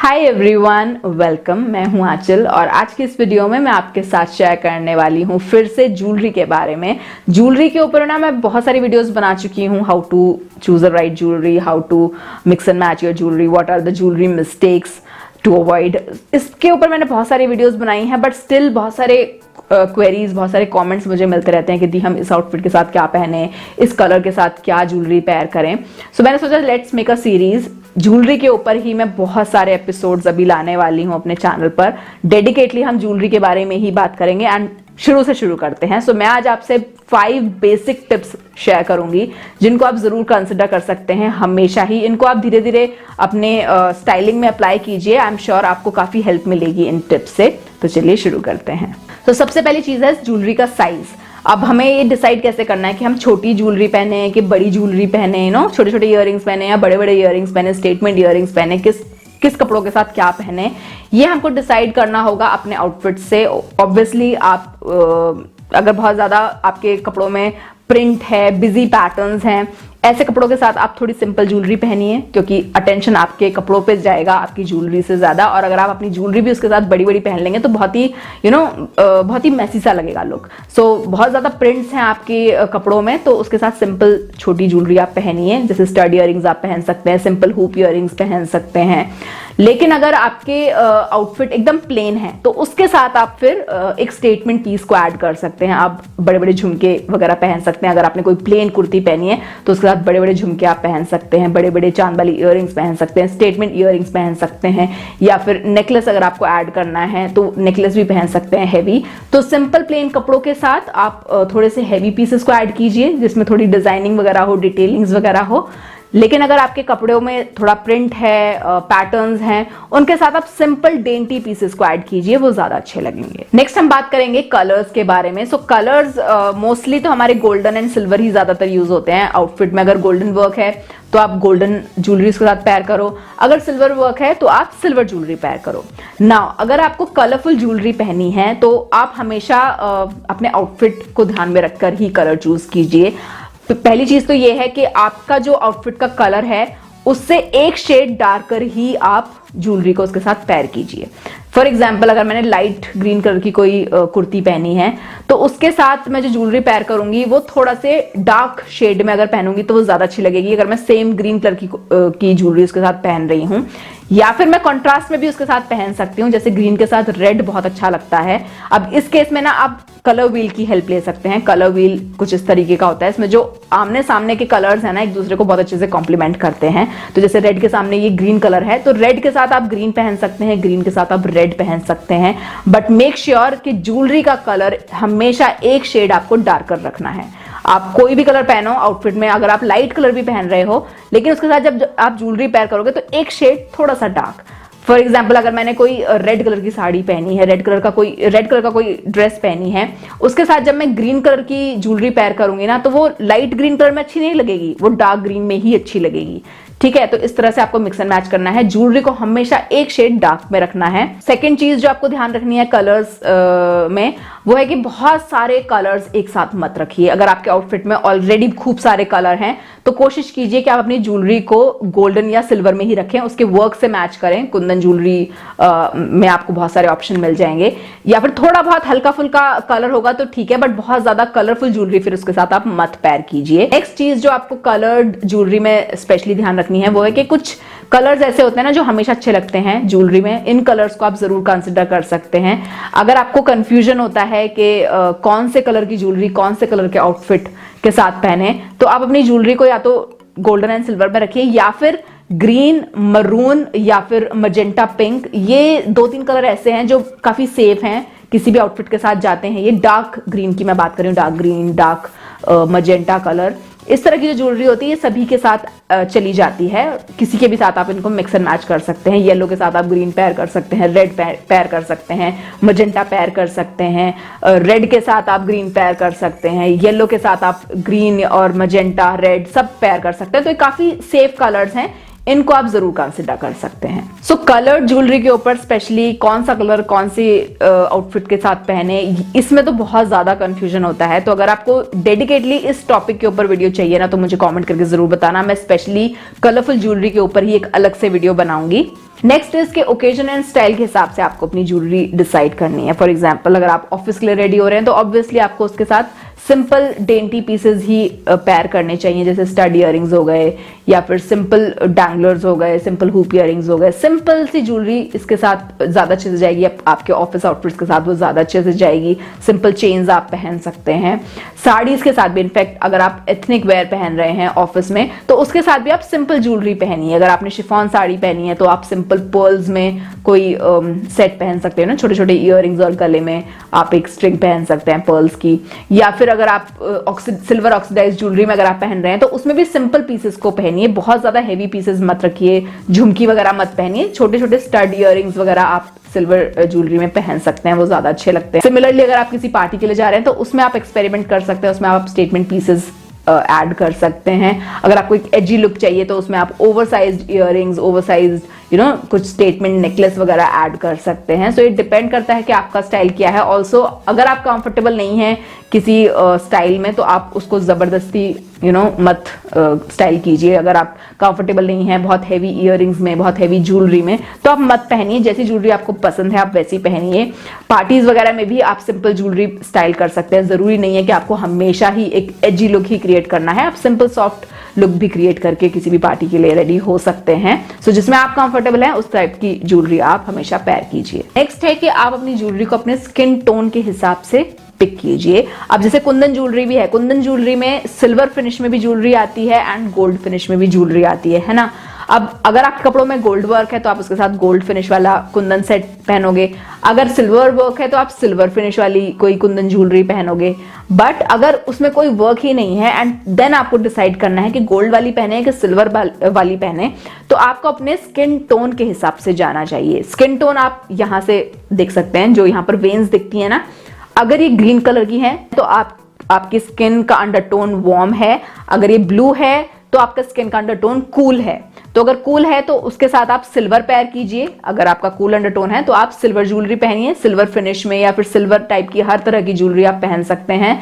Hi everyone, welcome. मैं हूं आंचल और आज की इस वीडियो में मैं आपके साथ शेयर करने वाली हूं फिर से ज्वेलरी के बारे में। ज्वेलरी के ऊपर ना मैं बहुत सारी वीडियोस बना चुकी हूं, how to choose a right jewellery, how to mix and match your jewellery, what are the jewellery mistakes to avoid. इसके ऊपर मैंने बहुत सारी वीडियोस बनाई हैं, बट स्टिल बहुत सारे क्वेरीज, बहुत सारे कमेंट्स मुझे मिलते रहते हैं कि दी हम इस आउटफिट के साथ क्या पहने, इस कलर के साथ क्या ज्वेलरी पेयर करें। सो मैंने सोचा let's make a series jewellery के ऊपर ही। मैं बहुत सारे एपिसोड्स अभी लाने वाली हूं अपने चैनल पर, डेडिकेटली हम ज्वेलरी के बारे में ही बात करेंगे। एंड शुरू से शुरू करते हैं। सो मैं आज आपसे 5 बेसिक टिप्स शेयर करूंगी जिनको आप जरूर कंसिडर कर सकते हैं हमेशा ही। इनको आप धीरे धीरे अपने स्टाइलिंग में अप्लाई कीजिए। आई एम श्योर आपको काफी हेल्प मिलेगी इन टिप्स से। तो चलिए शुरू करते हैं। तो सबसे पहली चीज है ज्वेलरी का साइज। अब हमें ये डिसाइड कैसे करना है कि हम छोटी ज्वेलरी पहने कि बड़ी ज्वेलरी पहने, छोटे छोटे इयररिंग्स पहने या बड़े बड़े इयररिंग्स पहने, स्टेटमेंट इयररिंग्स पहने, किस कपड़ों के साथ क्या पहने, ये हमको डिसाइड करना होगा अपने आउटफिट से। ऑब्वियसली आप अगर बहुत ज्यादा आपके कपड़ों में प्रिंट है, बिजी पैटर्न्स हैं, ऐसे कपड़ों के साथ आप थोड़ी सिंपल ज्वेलरी पहनिए, क्योंकि अटेंशन आपके कपड़ों पे जाएगा आपकी ज्वेलरी से ज्यादा। और अगर आप अपनी ज्वेलरी भी उसके साथ बड़ी बड़ी पहन लेंगे तो बहुत ही बहुत ही मैसी सा लगेगा लुक। सो बहुत ज्यादा प्रिंट्स हैं आपके कपड़ों में, तो उसके साथ सिंपल छोटी ज्वेलरी आप पहनिए। जैसे स्टड इयररिंग्स आप पहन सकते हैं, सिंपल हुप इयररिंग्स पहन सकते हैं। लेकिन अगर आपके आउटफिट एकदम प्लेन है तो उसके साथ आप फिर एक स्टेटमेंट पीस को ऐड कर सकते हैं। आप बड़े बड़े झुमके वगैरह पहन सकते हैं। अगर आपने कोई प्लेन कुर्ती पहनी है तो उसके साथ बड़े बड़े झुमके आप पहन सकते हैं, बड़े बड़े चांद वाली इयररिंग्स पहन सकते हैं, स्टेटमेंट इयररिंग्स पहन सकते हैं, या फिर नेकलेस अगर आपको ऐड करना है तो नेकलेस भी पहन सकते हैं हैवी। तो सिंपल प्लेन कपड़ों के साथ आप थोड़े से हैवी पीसेस को ऐड कीजिए जिसमें थोड़ी डिजाइनिंग वगैरह हो, डिटेलिंग्स वगैरह हो। लेकिन अगर आपके कपड़ों में थोड़ा प्रिंट है, पैटर्न्स हैं, उनके साथ आप सिंपल डेंटी पीसेस को ऐड कीजिए, वो ज्यादा अच्छे लगेंगे। नेक्स्ट हम बात करेंगे कलर्स के बारे में। सो कलर्स मोस्टली तो हमारे गोल्डन एंड सिल्वर ही ज्यादातर यूज होते हैं आउटफिट में। अगर गोल्डन वर्क है तो आप गोल्डन ज्वेलरी के साथ पेयर करो, अगर सिल्वर वर्क है तो आप सिल्वर ज्वेलरी पेयर करो। नाउ अगर आपको कलरफुल ज्वेलरी पहनी है तो आप हमेशा अपने आउटफिट को ध्यान में रखकर ही कलर चूज कीजिए। तो पहली चीज तो ये है कि आपका जो आउटफिट का कलर है उससे एक शेड डार्क कर ही आप ज्वेलरी को उसके साथ पेयर कीजिए। फॉर एग्जाम्पल अगर मैंने लाइट ग्रीन कलर की कोई कुर्ती पहनी है तो उसके साथ मैं जो ज्वेलरी पेयर करूंगी वो थोड़ा से डार्क शेड में अगर पहनूंगी तो वो ज्यादा अच्छी लगेगी। अगर मैं सेम ग्रीन कलर की ज्वेलरी उसके साथ पहन रही हूँ, या फिर मैं कंट्रास्ट में भी उसके साथ पहन सकती हूँ। जैसे ग्रीन के साथ रेड बहुत अच्छा लगता है। अब इस केस में ना आप कलर व्हील की हेल्प ले सकते हैं। कलर व्हील कुछ इस तरीके का होता है, इसमें जो आमने सामने के कलर्स हैं ना एक दूसरे को बहुत अच्छे से कॉम्प्लीमेंट करते हैं। तो जैसे रेड के सामने ये ग्रीन कलर है तो रेड के साथ आप ग्रीन पहन सकते हैं, ग्रीन के साथ आप रेड पहन सकते हैं। बट मेक श्योर कि ज्वेलरी का कलर हमेशा एक शेड आपको डार्कर रखना है। आप कोई भी कलर पहनो आउटफिट में, अगर आप लाइट कलर भी पहन रहे हो लेकिन उसके साथ जब आप ज्वेलरी पेयर करोगे तो एक शेड थोड़ा सा डार्क। फॉर एग्जाम्पल अगर मैंने कोई रेड कलर की साड़ी पहनी है, रेड कलर का कोई ड्रेस पहनी है, उसके साथ जब मैं ग्रीन कलर की ज्वेलरी पेयर करूंगी ना तो वो लाइट ग्रीन कलर में अच्छी नहीं लगेगी, वो डार्क ग्रीन में ही अच्छी लगेगी। ठीक है, तो इस तरह से आपको मिक्स एंड मैच करना है। ज्वेलरी को हमेशा एक शेड डार्क में रखना है। सेकंड चीज जो आपको ध्यान रखनी है कलर्स में, वो है कि बहुत सारे कलर्स एक साथ मत रखिए। अगर आपके आउटफिट में ऑलरेडी खूब सारे कलर हैं तो कोशिश कीजिए कि आप अपनी ज्वेलरी को गोल्डन या सिल्वर में ही रखें, उसके वर्क से मैच करें। कुंदन ज्वेलरी में आपको बहुत सारे ऑप्शन मिल जाएंगे, या फिर थोड़ा बहुत हल्का फुल्का कलर होगा तो ठीक है, बट बहुत ज्यादा कलरफुल ज्वेलरी फिर उसके साथ आप मत पेयर कीजिए। नेक्स्ट चीज जो आपको कलर्ड ज्वेलरी में स्पेशली ध्यान रखनी है वो है कि कुछ कलर्स ऐसे होते हैं ना जो हमेशा अच्छे लगते हैं ज्वेलरी में। इन कलर्स को आप जरूर कंसिडर कर सकते हैं। अगर आपको कंफ्यूजन होता है कि कौन से कलर की ज्वेलरी कौन से कलर के आउटफिट के साथ पहने, तो आप अपनी ज्वेलरी को या तो गोल्डन एंड सिल्वर में रखिए, या फिर ग्रीन, मरून, या फिर मजेंटा पिंक। ये 2-3 कलर ऐसे हैं जो काफी सेफ हैं, किसी भी आउटफिट के साथ जाते हैं। ये डार्क ग्रीन की मैं बात कर रही हूँ, dark green, dark magenta colour, इस तरह की जो ज्वेलरी होती है ये सभी के साथ चली जाती है। किसी के भी साथ आप इनको मिक्स एंड मैच कर सकते हैं। येलो के साथ आप ग्रीन पेयर कर सकते हैं, रेड पेयर कर सकते हैं, मजेंटा पेयर कर सकते हैं, रेड के साथ आप ग्रीन पेयर कर सकते हैं, येलो के साथ आप ग्रीन और मजेंटा, रेड सब पेयर कर सकते हैं। तो ये काफी सेफ कलर्स हैं, इनको आप जरूर कंसिडर कर सकते हैं। सो कलर्ड ज्वेलरी के ऊपर स्पेशली कौन सा कलर कौन सी आउटफिट के साथ पहने, इसमें तो बहुत ज्यादा कंफ्यूजन होता है। तो अगर आपको डेडिकेटली इस टॉपिक के ऊपर वीडियो चाहिए ना, तो मुझे कमेंट करके जरूर बताना। मैं स्पेशली कलरफुल ज्वेलरी के ऊपर ही एक अलग से वीडियो बनाऊंगी। नेक्स्ट इज के ओकेजन एंड स्टाइल के हिसाब से आपको अपनी ज्वेलरी डिसाइड करनी है। फॉर एग्जाम्पल, अगर आप ऑफिस के लिए रेडी हो रहे हैं तो ऑब्वियसली आपको उसके साथ सिंपल डेंटी पीसेस ही पेयर करने चाहिए, जैसे स्टड इयररिंग्स हो गए या फिर सिंपल डैंगलर्स हो गए, सिंपल हुप इयररिंग्स हो गए। सिंपल सी ज्वेलरी इसके साथ ज्यादा अच्छे से जाएगी, आपके ऑफिस आउटफिट्स के साथ वो ज्यादा अच्छे से जाएगी। सिंपल चेन्स आप पहन सकते हैं। साड़ीज के साथ भी, इनफैक्ट अगर आप एथनिक वेयर पहन रहे हैं ऑफिस में, तो उसके साथ भी आप सिंपल ज्वेलरी पहनिए। अगर आपने शिफॉन साड़ी पहनी है तो आप सिंपल पर्ल्स में कोई सेट पहन सकते हैं ना, छोटे छोटे इयररिंग्स, और गले में आप एक स्ट्रिंग पहन सकते हैं पर्ल्स की। या फिर अगर आप सिल्वर ऑक्सीडाइज ज्वेलरी में अगर आप पहन रहे हैं तो उसमें भी सिंपल पीसेस को पहनिए, बहुत ज्यादा हेवी पीसेस मत रखिए, झुमकी वगैरह मत पहनिए। छोटे छोटे स्टड इयररिंग्स वगैरह आप सिल्वर ज्वेलरी में पहन सकते हैं, वो ज्यादा अच्छे लगते हैं। सिमिलरली अगर आप किसी पार्टी के लिए जा रहे हैं तो उसमें आप एक्सपेरिमेंट कर सकते हैं, उसमें आप स्टेटमेंट पीसेस ऐड कर सकते हैं। अगर आपको एक एजी लुक चाहिए तो उसमें आप ओवरसाइज्ड इयररिंग्स, ओवरसाइज्ड कुछ स्टेटमेंट नेकलेस वगैरह ऐड कर सकते हैं। सो ये डिपेंड करता है कि आपका स्टाइल क्या है। ऑल्सो अगर आप कंफर्टेबल नहीं है किसी स्टाइल में तो आप उसको जबरदस्ती मत स्टाइल कीजिए। अगर आप कंफर्टेबल नहीं है बहुत हैवी इयररिंग्स में, बहुत हैवी ज्वेलरी में, तो आप मत पहनिए। जैसी ज्वेलरी आपको पसंद है आप वैसी पहनिए। पार्टीज वगैरह में भी आप सिंपल ज्वेलरी स्टाइल कर सकते हैं। जरूरी नहीं है कि आपको हमेशा ही एक एजी लुक ही क्रिएट करना है। आप सिंपल सॉफ्ट लुक भी क्रिएट करके किसी भी पार्टी के लिए रेडी हो सकते हैं। सो जिसमें आप कंफर्टेबल हैं उस टाइप की ज्वेलरी आप हमेशा पेयर कीजिए। नेक्स्ट है कि आप अपनी ज्वेलरी को अपने स्किन टोन के हिसाब से पिक कीजिए। अब जैसे कुंदन ज्वेलरी भी है, कुंदन ज्वेलरी में सिल्वर फिनिश में भी ज्वेलरी आती है एंड गोल्ड फिनिश में भी ज्वेलरी आती है ना। अब अगर आपके कपड़ों में गोल्ड वर्क है तो आप उसके साथ गोल्ड फिनिश वाला कुंदन सेट पहनोगे। अगर सिल्वर वर्क है तो आप सिल्वर फिनिश वाली कोई कुंदन ज्वेलरी पहनोगे। बट अगर उसमें कोई वर्क ही नहीं है एंड देन आपको डिसाइड करना है कि गोल्ड वाली पहने कि सिल्वर वाली पहने, तो आपको अपने स्किन टोन के हिसाब से जाना चाहिए। स्किन टोन आप यहां से देख सकते हैं, जो यहां पर वेन्स दिखती है ना, अगर ये ग्रीन कलर की है तो आपकी स्किन का अंडरटोन वार्म है। अगर ये ब्लू है तो आपका स्किन का अंडरटोन कूल है। तो अगर कूल है तो उसके साथ आप सिल्वर पेयर कीजिए। अगर आपका कूल अंडरटोन है तो आप सिल्वर ज्वेलरी पहनिए, सिल्वर फिनिश में या फिर सिल्वर टाइप की हर तरह की ज्वेलरी आप पहन सकते हैं।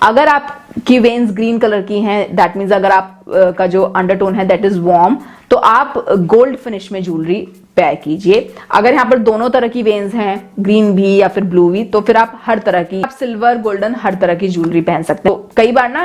अगर आपकी वेन्स ग्रीन कलर की हैं, दैट मीन्स अगर आप का जो अंडरटोन है दैट इज वार्म, तो आप गोल्ड फिनिश में ज्वेलरी पेयर कीजिए। अगर यहाँ पर दोनों तरह की वेन्स हैं, ग्रीन भी या फिर ब्लू भी, तो फिर आप हर तरह की, आप सिल्वर गोल्डन हर तरह की ज्वेलरी पहन सकते हो। तो कई बार ना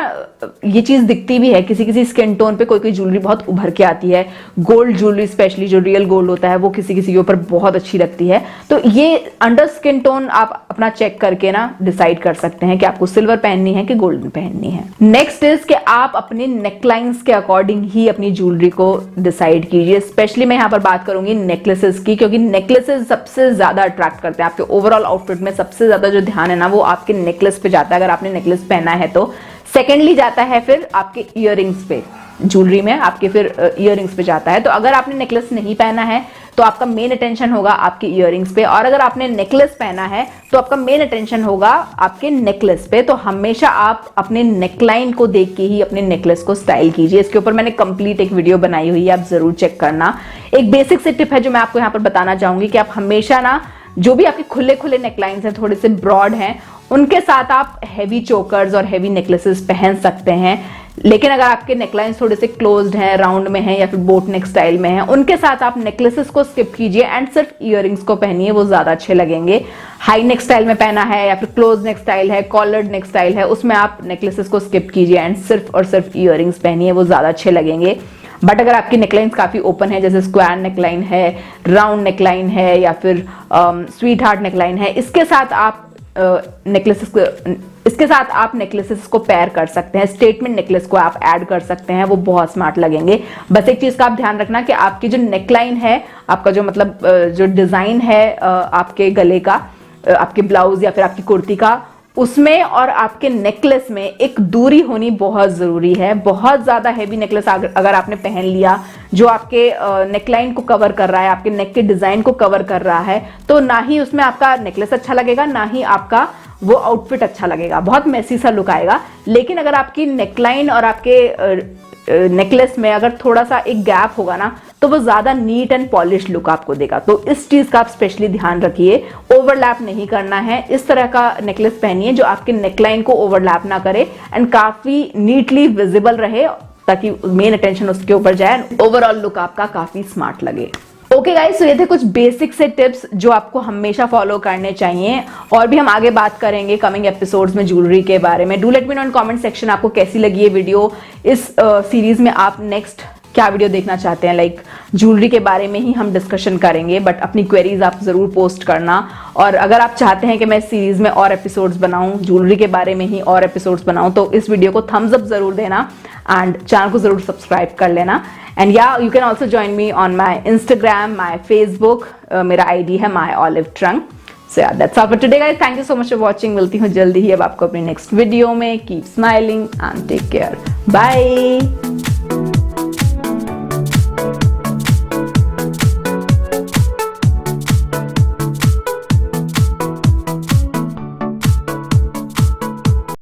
ये चीज दिखती भी है, किसी किसी स्किन टोन पे कोई कोई ज्वेलरी बहुत उभर के आती है। गोल्ड ज्वेलरी स्पेशली जो रियल गोल्ड होता है वो किसी किसी के ऊपर बहुत अच्छी लगती है। तो ये अंडर स्किन टोन आप अपना चेक करके ना डिसाइड कर सकते हैं कि आपको सिल्वर पहननी है कि गोल्डन पहननी है। नेक्स्ट इज कि आप अपने नेकलाइंस के अकॉर्डिंग ही अपनी ज्वेलरी को डिसाइड कीजिए। स्पेशली मैं यहाँ पर बात करूंगी नेकलेसेस की, क्योंकि नेकलेसेस सबसे ज्यादा अट्रैक्ट करते हैं। आपके ओवरऑल आउटफिट में सबसे ज्यादा जो ध्यान है ना वो आपके नेकलेस पे जाता है, अगर आपने नेकलेस पहना है तो। सेकेंडली जाता है फिर आपके इयररिंग्स पे, ज्वेलरी में आपके फिर इयररिंग्स पे जाता है। तो अगर आपने नेकलेस नहीं पहना है तो आपका मेन अटेंशन होगा आपके इयररिंग्स पे, और अगर आपने नेकलेस पहना है तो आपका मेन अटेंशन होगा आपके नेकलेस पे। तो हमेशा आप अपने नेकलाइन को देख के ही अपने नेकलेस को स्टाइल कीजिए। इसके ऊपर मैंने कंप्लीट एक वीडियो बनाई हुई है, आप जरूर चेक करना। एक बेसिक से टिप है जो मैं आपको यहाँ पर बताना चाहूंगी कि आप हमेशा ना जो भी आपके खुले खुले नेकलाइंस हैं, थोड़े से ब्रॉड हैं, उनके साथ आप हैवी चोकर्स और हैवी नेकलेसेस पहन सकते हैं। लेकिन अगर आपके नेकलाइंस थोड़े से क्लोज्ड हैं, राउंड में हैं या फिर बोट नेक स्टाइल में हैं, उनके साथ आप नेकलेसेस को स्किप कीजिए एंड सिर्फ इयररिंग्स को पहनिए, वो ज्यादा अच्छे लगेंगे। हाई नेक स्टाइल में पहना है या फिर क्लोज नेक स्टाइल है, कॉलर्ड नेक स्टाइल है, उसमें आप नेकलेसेस को स्किप कीजिए एंड सिर्फ और सिर्फ इयररिंग्स पहनिए, वो ज्यादा अच्छे लगेंगे। बट अगर आपकी नेकलाइंस काफी ओपन है, जैसे स्क्वायर नेकलाइन है, राउंड नेकलाइन है या फिर स्वीट हार्ट नेकलाइन है, इसके साथ आप नेकलेसेस को पेयर कर सकते हैं। स्टेटमेंट नेकलेस को आप ऐड कर सकते हैं, वो बहुत स्मार्ट लगेंगे। बस एक चीज का आप ध्यान रखना कि आपकी जो नेकलाइन है, आपका जो मतलब जो डिजाइन है आपके गले का, आपके ब्लाउज या फिर आपकी कुर्ती का, उसमें और आपके नेकलेस में एक दूरी होनी बहुत जरूरी है। बहुत ज्यादा हैवी नेकलेस अगर आपने पहन लिया जो आपके नेकलाइन को कवर कर रहा है, आपके नेक के डिजाइन को कवर कर रहा है, तो ना ही उसमें आपका नेकलेस अच्छा लगेगा, ना ही आपका वो आउटफिट अच्छा लगेगा, बहुत मैसी सा लुक आएगा। लेकिन अगर आपकी नेकलाइन और आपके नेकलेस में अगर थोड़ा सा एक गैप होगा ना, तो वो ज्यादा नीट एंड पॉलिश लुक आपको देगा। तो इस चीज का आप स्पेशली ध्यान रखिए, ओवरलैप नहीं करना है। इस तरह का नेकलेस पहनिए जो आपके नेकलाइन को ओवरलैप ना करे एंड काफी नीटली विजिबल रहे, ताकि मेन अटेंशन उसके ऊपर जाए, ओवरऑल लुक आपका काफी स्मार्ट लगे। ओके गाइस, तो ये थे कुछ बेसिक से टिप्स जो आपको हमेशा फॉलो करने चाहिए, और भी हम आगे बात करेंगे कमिंग एपिसोड्स में ज्वेलरी के बारे में। Do let me know in comment section आपको कैसी लगी ये वीडियो। इस सीरीज में आप नेक्स्ट क्या वीडियो देखना चाहते हैं, लाइक ज्वेलरी के बारे में ही हम डिस्कशन करेंगे, बट अपनी क्वेरीज आप जरूर पोस्ट करना। और अगर आप चाहते हैं कि मैं इस सीरीज में और एपिसोड्स बनाऊं, ज्वेलरी के बारे में ही और एपिसोड्स बनाऊं, तो इस वीडियो को थम्स अप जरूर देना एंड चैनल को जरूर सब्सक्राइब कर लेना। And yeah you can also join me on my Instagram, my Facebook, मेरा ID है my Olive Trunk. So yeah that's all for today guys, thank you so much for watching. मिलती हूँ जल्दी ही अब आपको अपनी नेक्स्ट वीडियो में। Keep smiling and take care, bye.